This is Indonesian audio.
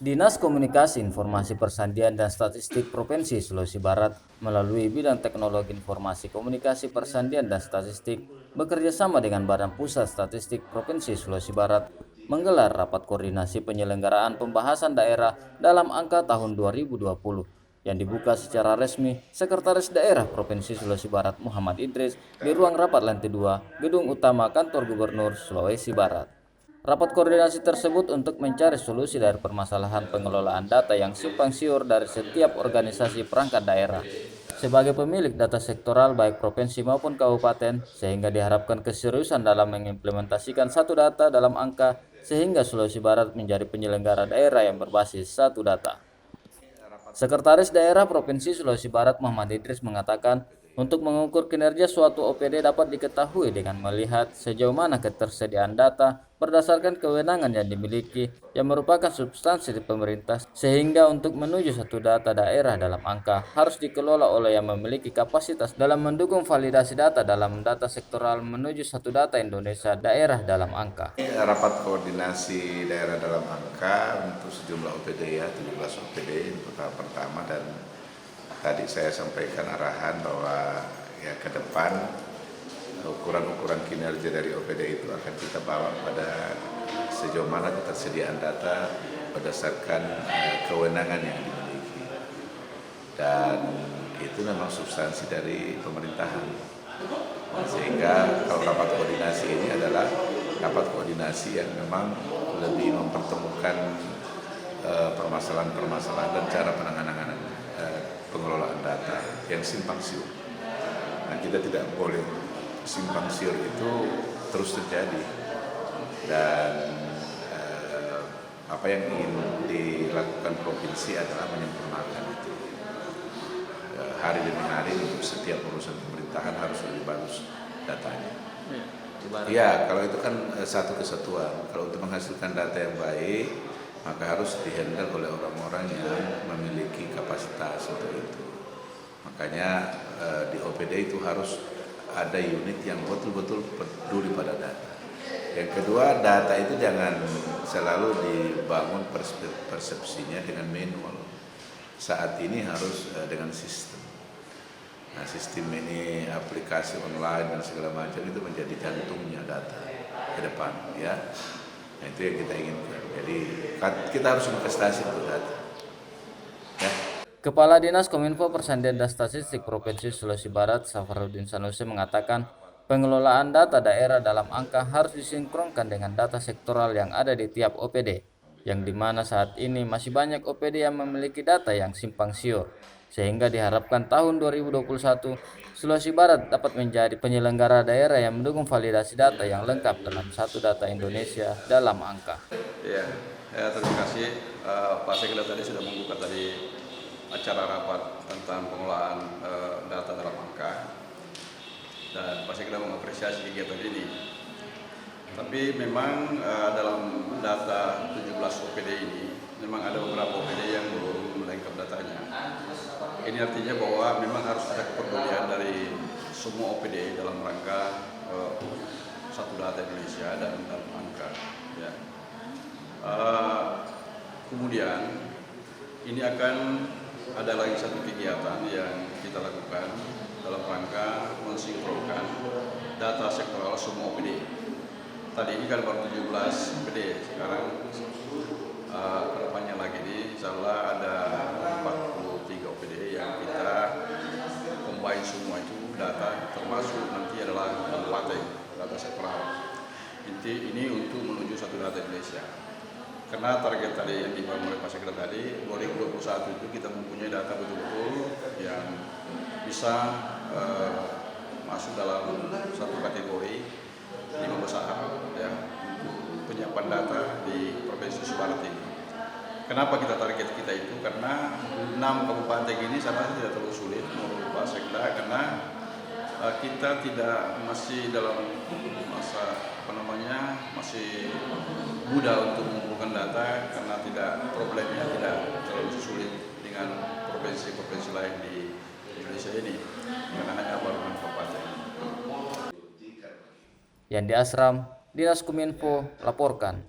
Dinas Komunikasi Informasi Persandian dan Statistik Provinsi Sulawesi Barat melalui Bidang Teknologi Informasi Komunikasi Persandian dan Statistik bekerja sama dengan Badan Pusat Statistik Provinsi Sulawesi Barat menggelar rapat koordinasi penyelenggaraan pembahasan daerah dalam angka tahun 2020 yang dibuka secara resmi Sekretaris Daerah Provinsi Sulawesi Barat Muhammad Idris di ruang rapat lantai 2 Gedung Utama Kantor Gubernur Sulawesi Barat. Rapat koordinasi tersebut untuk mencari solusi dari permasalahan pengelolaan data yang simpang siur dari setiap organisasi perangkat daerah sebagai pemilik data sektoral baik provinsi maupun kabupaten, sehingga diharapkan keseriusan dalam mengimplementasikan satu data dalam angka sehingga Sulawesi Barat menjadi penyelenggara daerah yang berbasis satu data. Sekretaris Daerah Provinsi Sulawesi Barat Muhammad Idris mengatakan, untuk mengukur kinerja suatu OPD dapat diketahui dengan melihat sejauh mana ketersediaan data berdasarkan kewenangan yang dimiliki yang merupakan substansi di pemerintah, sehingga untuk menuju satu data daerah dalam angka harus dikelola oleh yang memiliki kapasitas dalam mendukung validasi data dalam data sektoral menuju satu data Indonesia daerah dalam angka. Rapat koordinasi daerah dalam angka untuk sejumlah OPD ya, 17 OPD untuk tahap pertama, dan tadi saya sampaikan arahan bahwa ya ke depan ukuran-ukuran kinerja dari OPD itu akan kita bawa pada sejauh mana ketersediaan data berdasarkan kewenangan yang dimiliki, dan itu memang substansi dari pemerintahan. Sehingga kalau rapat koordinasi ini adalah rapat koordinasi yang memang lebih mempertemukan permasalahan-permasalahan dan cara penanganan pengelolaan data yang simpang siur. Nah, kita tidak boleh simpang siur itu terus terjadi, dan apa yang ingin dilakukan provinsi adalah menyempurnakan itu. Hari demi hari untuk setiap urusan pemerintahan harus lebih bagus datanya. Ya, kalau itu kan satu kesatuan. Kalau untuk menghasilkan data yang baik, maka harus dihandle oleh orang-orang yang memiliki kapasitas untuk itu. Makanya di OPD itu harus ada unit yang betul-betul peduli pada data. Yang kedua, data itu jangan selalu dibangun persepsinya dengan manual. Saat ini harus dengan sistem. Nah, sistem ini aplikasi online dan segala macam itu menjadi jantungnya data ke depan, ya. Nah, itu yang kita inginkan. Jadi kita harus investasi untuk data. Ya. Kepala Dinas Kominfo Persandian dan Statistik Provinsi Sulawesi Barat Safarudin Sanusi mengatakan, pengelolaan data daerah dalam angka harus disinkronkan dengan data sektoral yang ada di tiap OPD, yang dimana saat ini masih banyak OPD yang memiliki data yang simpang siur, sehingga diharapkan tahun 2021 Sulawesi Barat dapat menjadi penyelenggara daerah yang mendukung validasi data yang lengkap dalam satu data Indonesia dalam angka. Ya, terima kasih Pak Sekda tadi sudah membuka tadi acara rapat tentang pengelolaan data dalam angka, dan Pak Sekda mengapresiasi kegiatan ini. Tapi memang dalam data 17 OPD ini memang ada beberapa OPD yang belum lengkap datanya. Ini artinya bahwa memang harus ada kepedulian dari semua OPD dalam rangka satu data Indonesia dan dalam angka. Ya. Kemudian ini akan ada lagi satu kegiatan yang kita lakukan dalam rangka mensinkronkan data sektoral semua OPD. Tadi ini kan baru 17 OPD, sekarang kedepannya lagi ini insya Allah ada 43 OPD yang kita combine semua itu data, termasuk nanti adalah kabupaten data sektoral. Ini untuk menuju satu data Indonesia. Karena target tadi yang dibangun oleh Pak Sekda tadi, 2021 itu kita mempunyai data betul-betul yang bisa masuk dalam satu kategori 5 besar ya, untuk penyiapan data di Provinsi Sulawesi Barat ini. Kenapa kita target kita itu? Karena 6 kabupaten ini saya rasa tidak terlalu sulit menurut Pak Sekda, karena kita tidak masih dalam masa masih mudah untuk mengumpulkan data, karena problemnya tidak terlalu sulit dengan provinsi-provinsi lain di Indonesia ini, karena hanya baru 6 kabupaten. Yandi Asram, Dinas Kominfo, laporkan.